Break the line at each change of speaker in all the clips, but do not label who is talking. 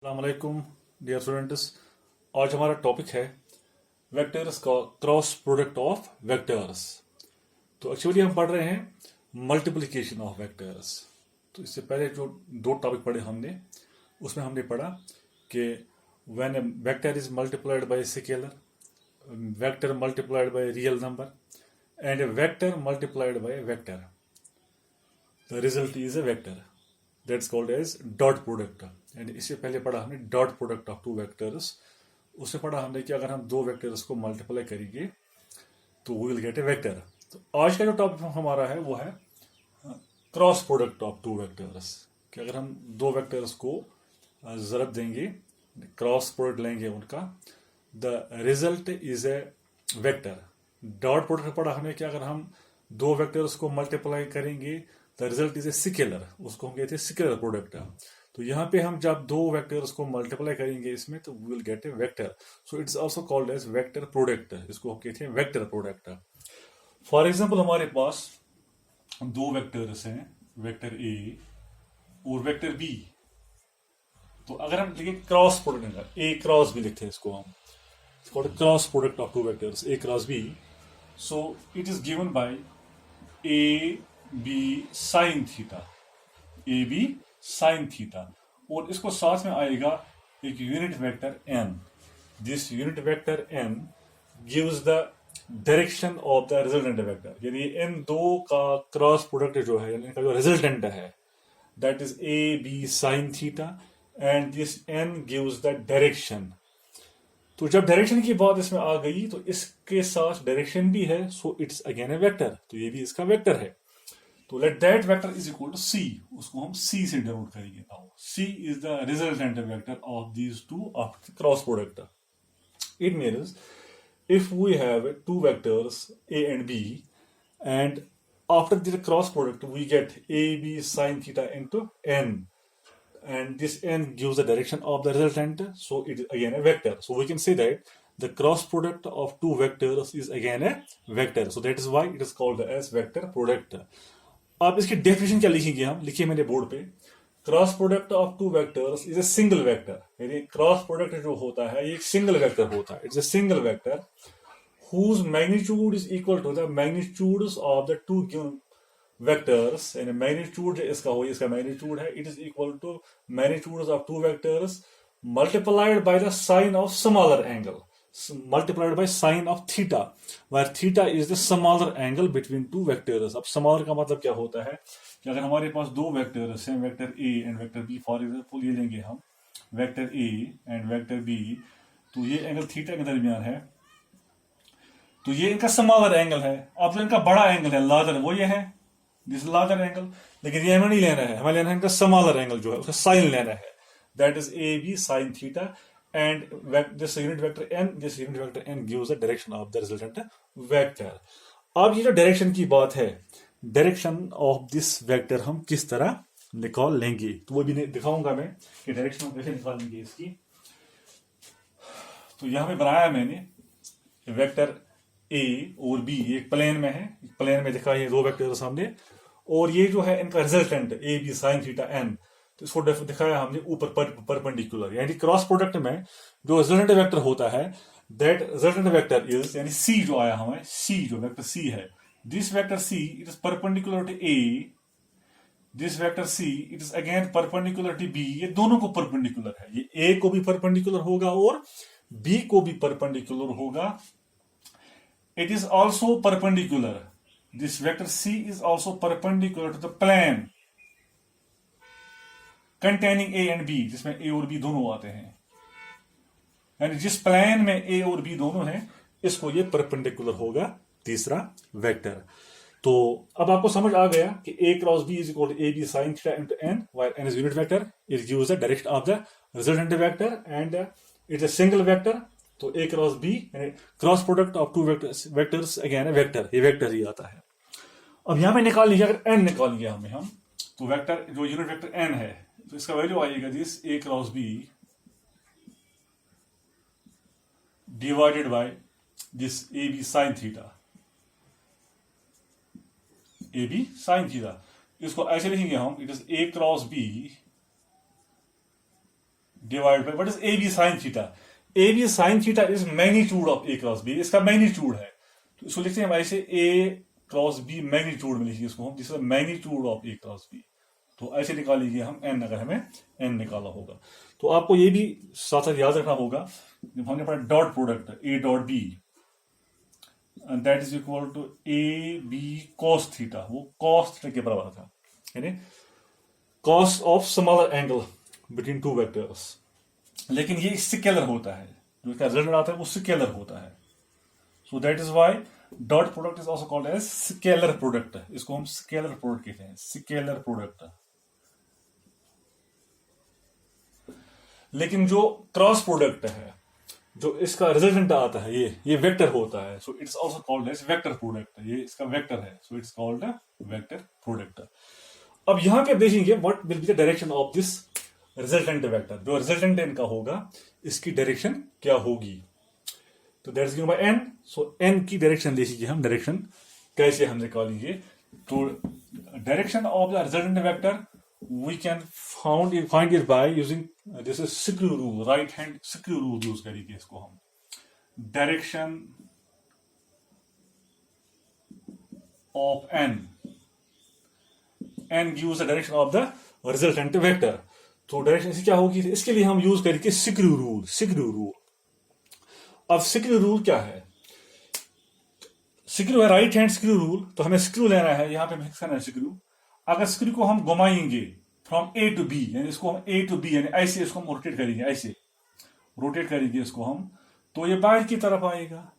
अस्सलामुअलैकुम dear students. आज हमारा टॉपिक है वेक्टर्स का क्रॉस प्रोडक्ट ऑफ वेक्टर्स। तो एक्चुअली हम पढ़ रहे हैं मल्टीप्लिकेशन ऑफ वेक्टर्स। तो इससे पहले जो दो टॉपिक पढ़े हमने, उसमें हमने पढ़ा कि when a vector is multiplied by scalar, vector multiplied by real number and a vector multiplied by vector, the result is a vector that's called as dot product. And इससे पहले पढ़ा हमने dot product of two vectors. उससे पढ़ा हमने कि अगर हम दो वेक्टर्स को मल्टीप्लाई करेंगे तो we will get a vector. तो आज का जो टॉपिक हमारा है वो है cross product of two vectors, कि अगर हम दो वेक्टर्स को ज़रब देंगे, क्रॉस प्रोडक्ट लेंगे उनका, the result is a vector. Dot product पढ़ा हमने कि अगर हम दो वेक्टर्स को मल्टीप्लाई करेंगे the result is a scalar, उसको हम कहते हैं स्केलर प्रोडक्ट। तो यहाँ पे हम जब दो वेक्टर्स को मल्टीप्लाई करेंगे इसमें तो we will get a vector. So it's also called as vector product, इसको हम कहते हैं वेक्टर प्रोडक्ट। फॉर एग्जांपल हमारे पास दो वेक्टर्स हैं, वेक्टर ए और वेक्टर बी। तो अगर हम लिखें cross product, A cross B लिखते हैं इसको हम, cross product of two vectors A cross B. So it is given by A B sine theta, A B sine theta, और इसको साथ में आएगा एक unit vector N. This unit vector N gives the direction of the resultant vector, यानी इन दो का क्रॉस प्रोडक्ट जो है, यानी इनका जो रिजल्टेंट है, that is A B sine theta, and this N gives the direction. तो जब डायरेक्शन की बात इसमें आ गई तो इसके साथ डायरेक्शन भी है, so it's again a vector, तो ये भी इसका वेक्टर है। तो let that vector is equal to c, उसको हम सी से डिनोट करेंगे। Now c is the resultant vector of these two of cross product. It means if we have two vectors a and b, and after the cross product we get a b sine theta into n, and this n gives the direction of the resultant, so it is again a vector. So we can say that the cross product of two vectors is again a vector, so that is why it is called as vector product. आप इसकी definition क्या लिखेंगे, हम लिखिए मैंने board पे, cross product of two vectors is a single vector. यानी cross product जो होता है ये एक सिंगल वेक्टर होता है, it's a single vector whose magnitude is equal to the magnitudes of the two given vectors, and magnitude इसका हो, इसका magnitude है, it is equal to magnitudes of two vectors multiplied by the sine of smaller angle, multiplied by sine of theta, where theta is the smaller angle between two vectors। अब smaller का मतलब क्या होता है कि अगर हमारे पास दो वेक्टर्स हैं, vector A and vector B, for example ये लेंगे हम vector A and vector B, तो ये एंगल थीटा के दरमियान है, तो ये इनका स्मॉलर एंगल है। अब तो इनका बड़ा एंगल है, लार्जर, वो ये है, दिस लार्जर एंगल, लेकिन ये हमें नहीं लेना है, हमें लेना है इनका स्मॉलर एंगल जो है, उसका साइन लेना है, that is A B sine theta, and this unit vector N gives the direction of the resultant vector. अब ये जो डायरेक्शन की बात है, डायरेक्शन ऑफ दिस वेक्टर हम किस तरह निकाल लेंगे, तो वो भी दिखाऊंगा मैं कि डायरेक्शन हम कैसे निकालेंगे इसकी। तो यहां पे बनाया मैंने वेक्टर ए और बी, एक प्लेन में है, प्लेन में दिखा ये दो वेक्टर सामने, और ये जो है इनका resultant A B sine theta N, तो इसको दिखाया हमने ऊपर परपेंडिकुलर। यानी क्रॉस प्रोडक्ट में जो रिजल्टेंट वेक्टर होता है, दैट रिजल्टेंट वेक्टर इज, यानी सी जो आया हमें, सी जो वेक्टर सी है, this vector C it is perpendicular to A, this vector C it is again perpendicular to B, ये दोनों को परपेंडिकुलर है, ये ए को भी परपेंडिकुलर होगा और बी को भी परपेंडिकुलर होगा। It is also perpendicular. This vector C is also perpendicular to the plane containing A and B, जिसमें A और B दोनों आते हैं, यानी जिस प्लेन में A और B दोनों हैं, इसको ये परपेंडिकुलर होगा तीसरा वेक्टर। तो अब आपको समझ आ गया कि A cross B is equal to A B sine theta into n, where n is unit vector, it gives the direction of the resultant vector and it's a single vector. तो a cross b cross product of two vectors again है vector, ये vector ही आता है। अब यहां पे निकाल लीजिए, अगर एन निकाल लिया हमें हम, तो वेक्टर जो यूनिट वेक्टर एन है, तो इसका वैल्यू आएगा this A cross B divided by this A B sine theta, A B sine theta. इसको ऐसे लिखेंगे हम, it is A cross B divide by what is A B sine theta. A B sine theta is magnitude of A cross B, इसका magnitude है, तो इसको लिखते हैं हम ऐसे ए क्रॉस बी मैग्नीट्यूड में लिखिए इसको हम, जिसका magnitude of A cross B. तो ऐसे निकालेंगे हम एन, अगर हमें एन निकालना होगा। तो आपको ये भी साथ साथ याद रखना होगा, जब हमने पढ़ा dot product A dot B and that is equal to A B cos theta, वो कॉस थीटा के बराबर था, यानी cos of smaller angle between two vectors. लेकिन ये स्केलर होता है, जो इसका रिजल्ट आता है वो स्केलर होता है। So that is why dot product is also called as scalar product, इसको हम स्केलर प्रोडक्ट कहते हैं, स्केलर प्रोडक्ट। लेकिन जो क्रॉस प्रोडक्ट है, जो इसका रिजल्टेंट आता है, ये वेक्टर होता है, so it's also called as vector product, ये इसका वेक्टर है, so it's called vector product. अब यहां पे देखेंगे what will be the direction of this resultant vector, जो रिजल्टेंट इनका होगा इसकी डायरेक्शन क्या होगी। तो that is given by N, so N की डायरेक्शन देखिए हम, डायरेक्शन कैसे हम निकालेंगे। तो direction of the resultant vector we can find it by using this is screw rule, right hand screw rule use करेंगे इसको हम। Direction of n gives the direction of the resultant vector। तो direction इसकी क्या होगी, इसके लिए हम यूज करेंगे स्क्रू रूल। स्क्रू रूल, अब स्क्रू रूल क्या है, स्क्रू है राइट हैंड स्क्रू रूल, तो हमें स्क्रू लेना है, यहां पे फिक्स करना है स्क्रू। अगर स्क्रू को हम घुमाएंगे फ्रॉम ए टू बी, यानी इसको हम ए टू बी, यानी ऐसे इसको हम रोटेट करेंगे, ऐसे रोटेट करेंगे इसको हम, तो ये बाहर की तरफ आएगा,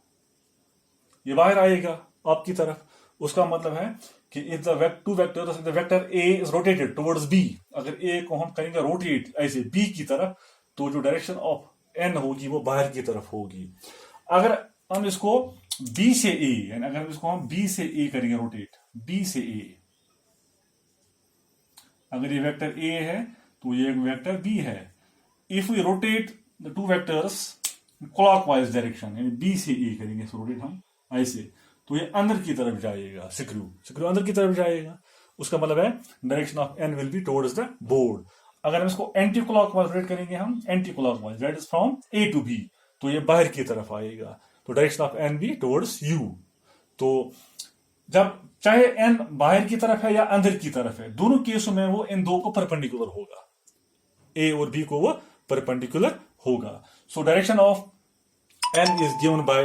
ये बाहर आएगा आपकी तरफ। उसका मतलब है कि if the two vectors, the vector A is rotated towards B, अगर ए को हम करेंगे रोटेट ऐसे बी की तरफ, तो जो डायरेक्शन ऑफ एन होगी वो बाहर की तरफ होगी। अगर हम इसको बी से ए, यानी अगर इसको हम बी से ए करेंगे रोटेट, बी से ए, अगर ये वेक्टर ए है तो ये एक वेक्टर बी है। If we rotate the two vectors clockwise direction, यानी बी से ए करेंगे रोटेट हम ऐसे, तो ये अंदर की तरफ जाएगा, स्क्रू अंदर की तरफ जाएगा। उसका मतलब है direction of N will be towards the board. अगर हम इसको एंटी क्लॉकवाइज रोटेट करेंगे हम, anti clockwise, that is from A to B, तो ये बाहर की तरफ आएगा, तो direction of N be towards you. तो जब चाहे एन बाहर की तरफ है या अंदर की तरफ है, दोनों केसों में वो इन दो को परपेंडिकुलर होगा, ए और बी को वो परपेंडिकुलर होगा। So direction of N is given by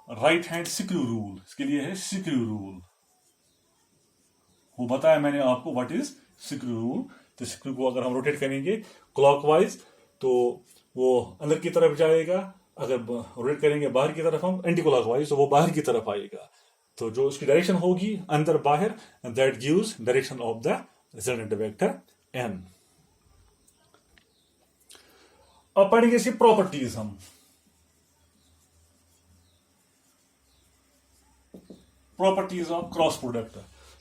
right hand screw rule, इसके लिए है स्क्रू रूल, वो बताया मैंने आपको व्हाट इज स्क्रू रूल। तो स्क्रू को अगर हम रोटेट करेंगे क्लॉकवाइज तो वो अंदर की तरफ जाएगा, अगर रोटेट करेंगे बाहर की तरफ हम एंटी क्लॉकवाइज तो वो बाहर की तरफ आएगा। तो जो उसकी डायरेक्शन होगी अंदर बाहर, that gives direction of the resultant vector N. अब पढ़ेंगे इसकी प्रॉपर्टीज हम। प्रॉपर्टीज ऑफ क्रॉस प्रोडक्ट,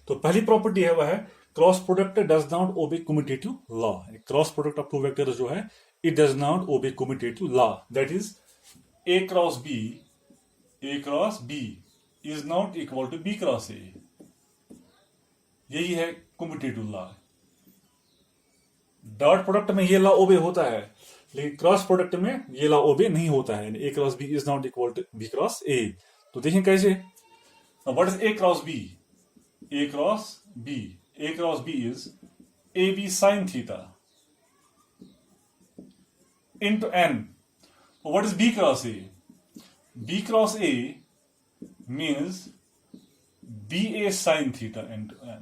तो पहली प्रॉपर्टी है वह है cross product does not obey commutative law. Cross product of two vectors जो है it does not obey commutative law, that is A cross B is not equal to B cross A, यही है commutative law. Dot product में ये law ओबे होता है, लेकिन क्रॉस प्रोडक्ट में ये लॉ ओबे नहीं होता है, a cross B is not equal to B cross a. तो देखें कैसे, what is A cross b, a cross B is A B sine theta into n. What is b cross a? b cross a means ba sin theta into n,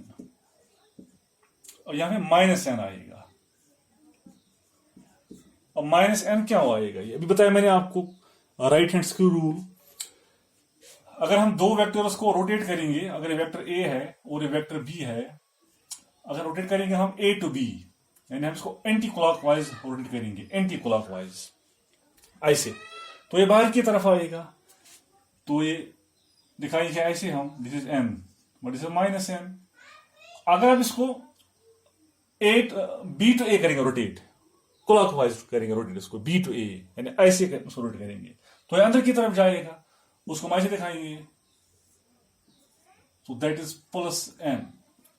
और यहां पे minus N आएगा। और minus N क्या आएगा, ये अभी बताया मैंने आपको, राइट हैंड स्क्रू रूल। अगर हम दो वेक्टर्स को रोटेट करेंगे, अगर ये वेक्टर ए है और ये वेक्टर बी है, अगर रोटेट करेंगे हम ए टू बी, यानी हम इसको एंटी क्लॉकवाइज रोटेट करेंगे, एंटी क्लॉकवाइज ऐसे, तो ये बाहर की तरफ आएगा। तो ये दिखाएंगे ऐसे हम, this is N but this is minus N. अगर हम इसको बी टू ए करेंगे रोटेट, क्लॉकवाइज करेंगे रोटेट इसको बी टू ए, यानी ऐसे उसको रोटेट करेंगे, तो ये अंदर की तरफ जाएगा, उसको हम ऐसे दिखाएंगे, तो दैट इज प्लस एन।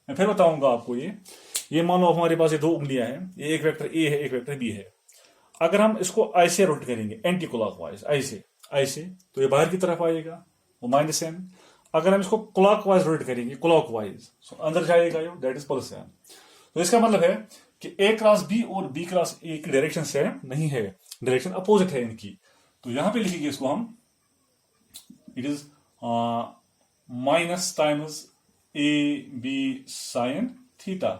मैं फिर बताऊंगा आपको, ये मान लो हमारे पास ये दो उंगलियां हैं, ये एक वेक्टर ए है एक वेक्टर बी है। अगर हम इसको ऐसे रोटेट करेंगे एंटी क्लॉकवाइज, ऐसे ऐसे, तो ये बाहर की तरफ आएगा, वो -n। अगर हम इसको क्लॉकवाइज रोटेट करेंगे, क्लॉकवाइज, तो अंदर जाएगा ये, दैट इज +n। तो इसका मतलब है कि A क्रॉस B और B क्रॉस A की डायरेक्शन सेम नहीं है, डायरेक्शन अपोजिट है इनकी। तो यहां पे लिखेंगे इसको हम, it is minus times AB sine theta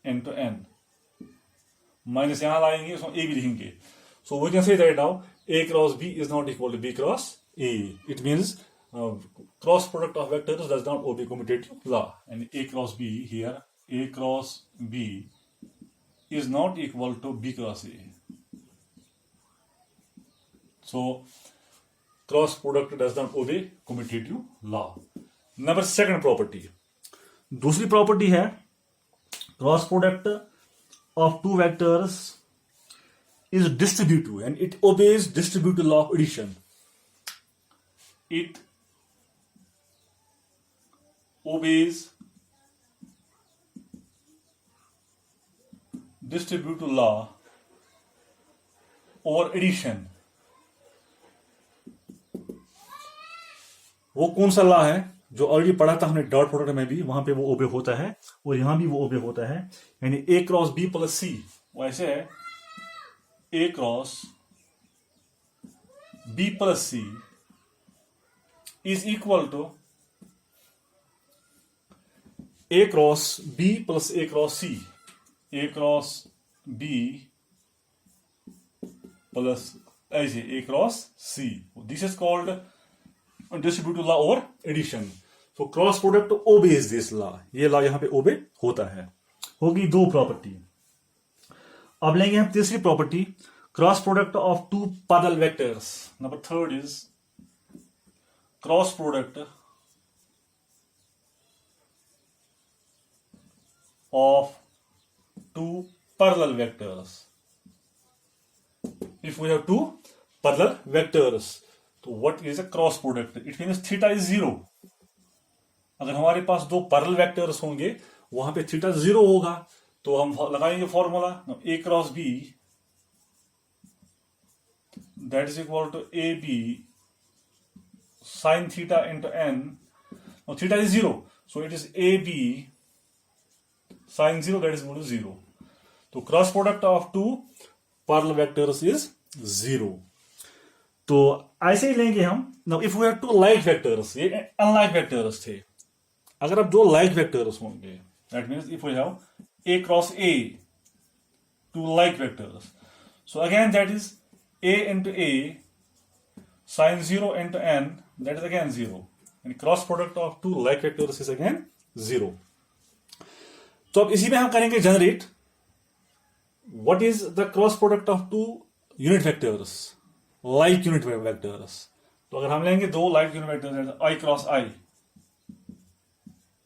into n, minus यहां लाएंगे, इसमें A भी लिखेंगे। So we can say that now A cross B is not equal to B cross A। इट मीन्स cross product of vectors does not obey commutative law, and A cross B here, A cross B is not equal to B cross A. So cross product does not obey commutative law. Number second property, दूसरी property है cross product of two vectors is distributive and it obeys distributive law of addition. It obeys distributive law over addition। वो कौन सा law है जो already पढ़ा था हमने डॉट प्रोडक्ट में भी, वहां पे वो ओबे होता है और यहां भी वो ओबे होता है, यानी A cross B plus C, वो ऐसे है A cross B plus C is equal to A cross B plus A cross C, A cross B plus ऐसे A cross C। This is called distributive law or addition। So cross product obeys this law, ये law यहां पे obey होता है। होगी दो property. अब लेंगे हम तीसरी property, cross product of two parallel vectors. Number third is cross product of two parallel vectors। If we have two parallel vectors, तो what is a cross product? It means theta is 0। अगर हमारे पास दो parallel vectors होंगे, वहां पे theta 0 होगा, तो हम लगाएंगे formula A cross B that is equal to AB sin theta into n। Now theta is 0, so it is AB sin 0, that is equal to 0। तो cross product of two parallel vectors is 0। तो ऐसे ही लेंगे हम। Now if we have two like vectors, ये unlike vectors थे, अगर अब दो लाइक वेक्टर्स होंगे, that means if we have A cross A, two like vectors, so again that is A into A sin 0 into n, that is again 0, and cross product of two like vectors is again 0। तो अब इसी में हम करेंगे generate what is the cross product of two unit vectors, like unit vectors. तो अगर हम लेंगे दो like unit vectors, I cross I,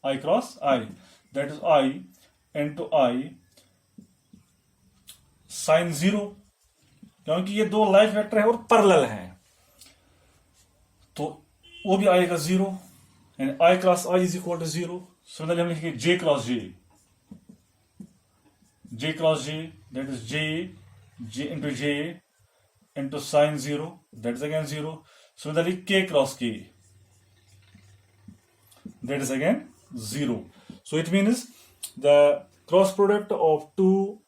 I cross I, that is I into I sin 0, क्योंकि ये दो लाइक वेक्टर है और पैरेलल हैं, तो वो भी आएगा 0, and I cross I is equal to 0। Similarly हम लिखेंगे J cross J, J cross J, that is J into sin 0, that is again 0। Similarly K cross K, that is again 0। So it means the cross product of two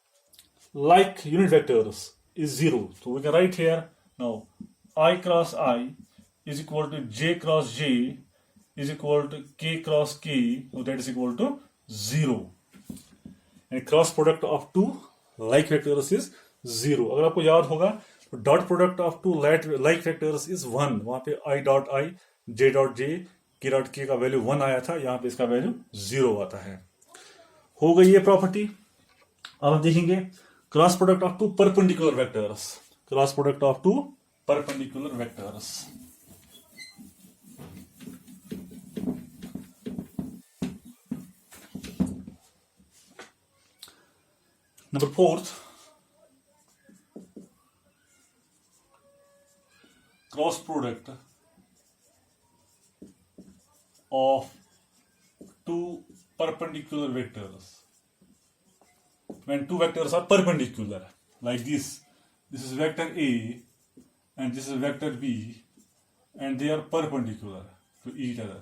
like unit vectors is 0। So we can write here now I cross I is equal to J cross J is equal to K cross K, so that is equal to 0। And cross product of two like vectors is 0। अगर आपको याद होगा तो dot product of two like vectors is 1। वहां पे I dot I, J dot J, K dot K का value 1 आया था, यहां पे इसका वैल्यू 0 आता है। हो गई ये प्रॉपर्टी। अब हम देखेंगे cross product of two perpendicular vectors, cross product of two perpendicular vectors. Number fourth, cross product of two perpendicular vectors। When two vectors are perpendicular like this, this is vector A and this is vector B and they are perpendicular to each other.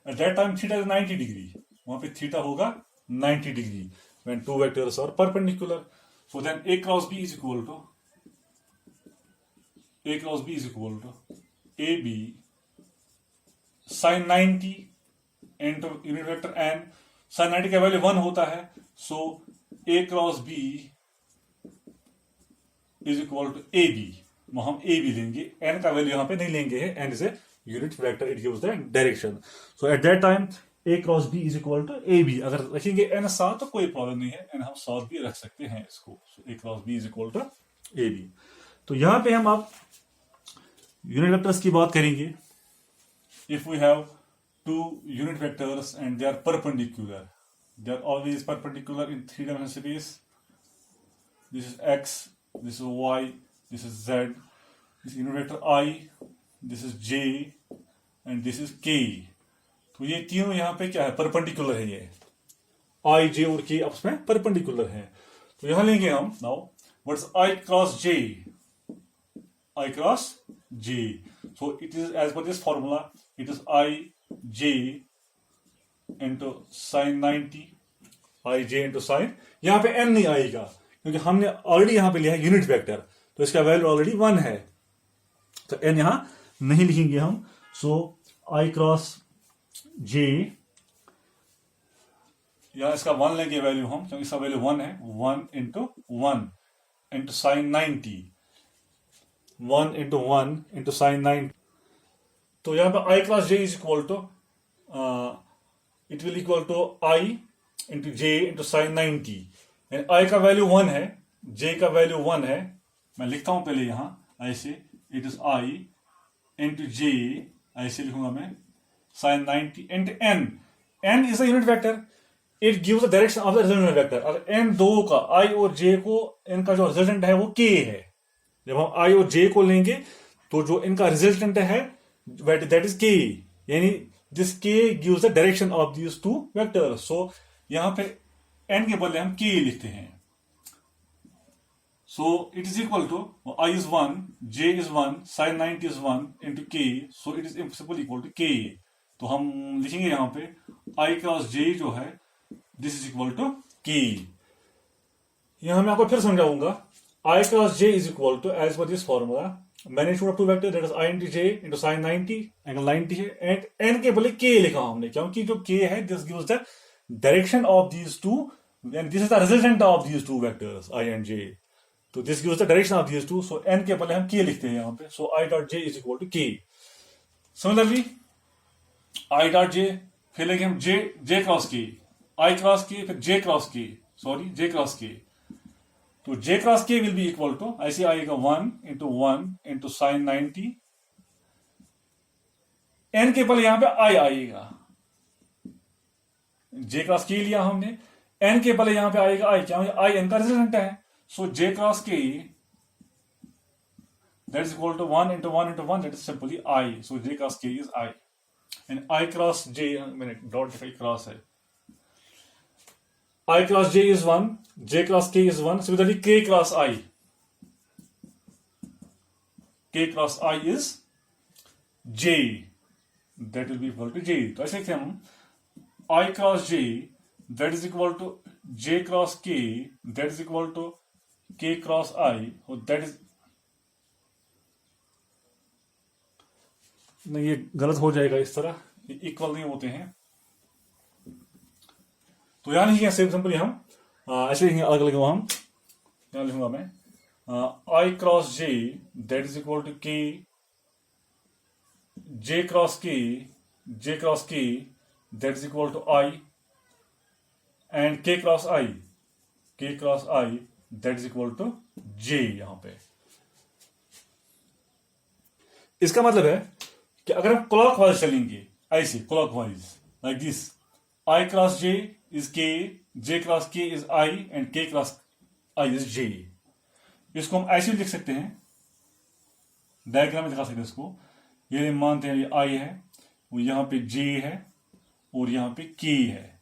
At that time theta is 90 degree. वहां पे theta होगा 90 degree when two vectors are perpendicular. So then A cross B is equal to AB sin 90 into unit vector n. sin 90 का value 1 होता है. So A cross B is equal to AB. हम AB लेंगे, n का value यहाँ पे नहीं लेंगे है. n is a unit vector, it gives the direction. So at that time A cross B is equal to AB. अगर रखेंगे n साथ तो कोई प्रॉब्लम नहीं है, n हम साथ भी रख सकते हैं इसको. So A cross B is equal to AB. तो यहाँ पे हम आप यूनिट वेक्टर्स की बात करेंगे. If we have two unit vectors and they are perpendicular, they are always perpendicular in three-dimensional space. This is X, this is Y, this is Z, this is unit vector I, this is J and this is K. तो ये तीनों यहाँ पे क्या है, perpendicular है. ये I, J और K आपस में परपेंडिकुलर है. तो यहाँ लेंगे हम now what's I cross J. I cross J. So it is as per this formula, it is I J into sin 90. I J into sin. यहाँ पे n नहीं आएगा क्योंकि हमने ऑलरेडी यहाँ पे लिया है यूनिट वेक्टर, तो इसका वैल्यू ऑलरेडी 1 है, तो n यहाँ नहीं लिखेंगे हम. सो I क्रॉस J, यहाँ इसका 1 लेंगे वैल्यू हम, क्योंकि इसका वैल्यू 1 है. 1 into sin 90. 1 into sin 90. तो यहाँ पे I cross J is equal to it will equal to I into J into sin 90. And I का वैल्यू 1 है, J का वैल्यू 1 है. मैं लिखता हूं पहले यहां ऐसे, it is I into J, ऐसे लिखूंगा मैं, sin 90 into n. n is a unit vector. It gives the direction of the resultant vector. अगर n दो का I और J को, n का जो रिजल्टेंट है वो K है. जब हम I और J को लेंगे तो जो इनका रिजल्टेंट है that is K. यानी this K gives the direction of these two vectors. So यहां पे n के बदले हम K लिखते हैं. So it is equal to I is 1, J is 1, sin 90 is 1 into K. So it is simply equal to K. तो हम लिखेंगे यहां पे I क्रॉस J जो है this is equal to K. यहां मैं आपको फिर समझाऊंगा. I cross J is equal to as per this formula, magnitude of two vectors, that is I into J into sin 90, angle 90 है, and n के बदले K लिखा हमने क्योंकि जो K है this gives the direction of these two, and this is the resultant of these two vectors I and J. तो this gives the direction of these two. So n के बदले हम K लिखते हैं यहाँ पे. So I dot J is equal to K. Similarly I dot J, फिर लेंगे हम J cross K, I cross K, फिर J cross K, J cross K. तो J cross K will be equal to, ऐसे आएगा 1 into sin 90. n के बदले यहाँ पे I आएगा. J क्रॉस K लिया हमने, n के बदले यहाँ पे आएगा I, क्या I n का रिजल्टेंट है. So J cross K, that is equal to 1 into 1, that is simply I. So J cross K is I. And I cross J, मैंने dot cross है. I cross J is 1, J cross K is 1. Similarly K cross I. K cross I is J. That will be equal to J. तो ऐसे लिखते हैं हम I cross J, that is equal to J cross K, that is equal to K cross I, और that is, नहीं ये गलत हो जाएगा इस तरह, ये इक्वल नहीं होते हैं. तो यहां लिखेंगे सिंपली हम ऐसे लिखेंगे अलग अलग. हम यहां लिखूंगा मैं I cross J, that is equal to K, J cross K, that is equal to I, and K cross I, that is equal to J. यहां पे इसका मतलब है कि अगर हम क्लॉकवाइज चलेंगे, ऐसे clockwise like this, I cross J is K, J cross K is I, and K cross I is J. इसको हम ऐसे लिख सकते हैं, डायग्राम में दिखा सकते हैं इसको. ये मानते हैं ये I है, वो यहां पे J है और यहां पे K है,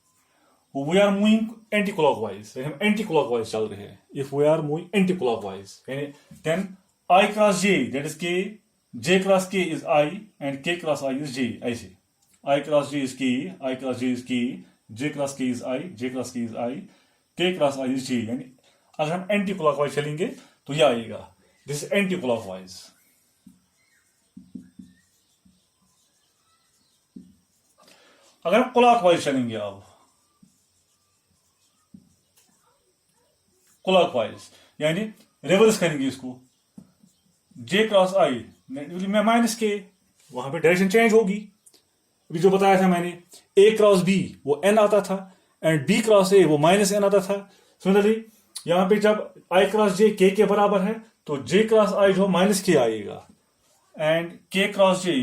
we are moving anti clockwise, हम एंटी क्लॉकवाइज चल रहे हैं, if we are moving anti clockwise, then I cross J, that is K, J cross K is I and K cross I is J, ऐसे I cross J is के, आई cross J is K, J cross K is I, J cross K is आई, के cross I is जे, यानी अगर हम anti clockwise चलेंगे तो यह आएगा, दिस इज एंटी क्लॉकवाइज। अगर हम क्लॉकवाइज चलेंगे, अब क्लॉकवाइज यानी रिवर्स करेंगे इसको, जे क्रॉस आई में माइनस के, वहां पे डायरेक्शन चेंज होगी। अभी जो बताया था मैंने, ए क्रॉस बी वो एन आता था एंड बी क्रॉस ए वो माइनस एन आता था। सिमिलरली यहां पे जब आई क्रॉस जे के बराबर है तो जे क्रॉस आई जो माइनस के आएगा and K cross J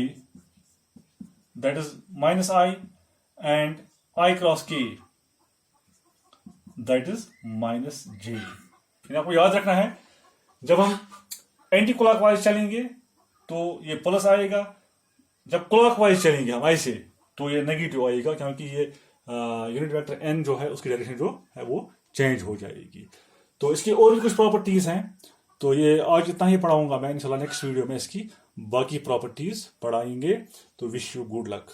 that is minus I and I cross के दैट इज माइनस जे। आपको याद रखना है, जब हम एंटी क्लॉकवाइज चलेंगे तो ये प्लस आएगा, जब क्लॉकवाइज चलेंगे हम ऐसे तो ये नेगेटिव आएगा, क्योंकि ये यूनिट वेक्टर एन जो है उसकी डायरेक्शन जो है वो चेंज हो जाएगी। तो इसकी और भी कुछ प्रॉपर्टीज हैं, तो ये आज इतना ही पढ़ाऊंगा मैं, इंशाल्लाह नेक्स्ट वीडियो में इसकी बाकी प्रॉपर्टीज पढ़ाएंगे। तो विश यू गुड लक।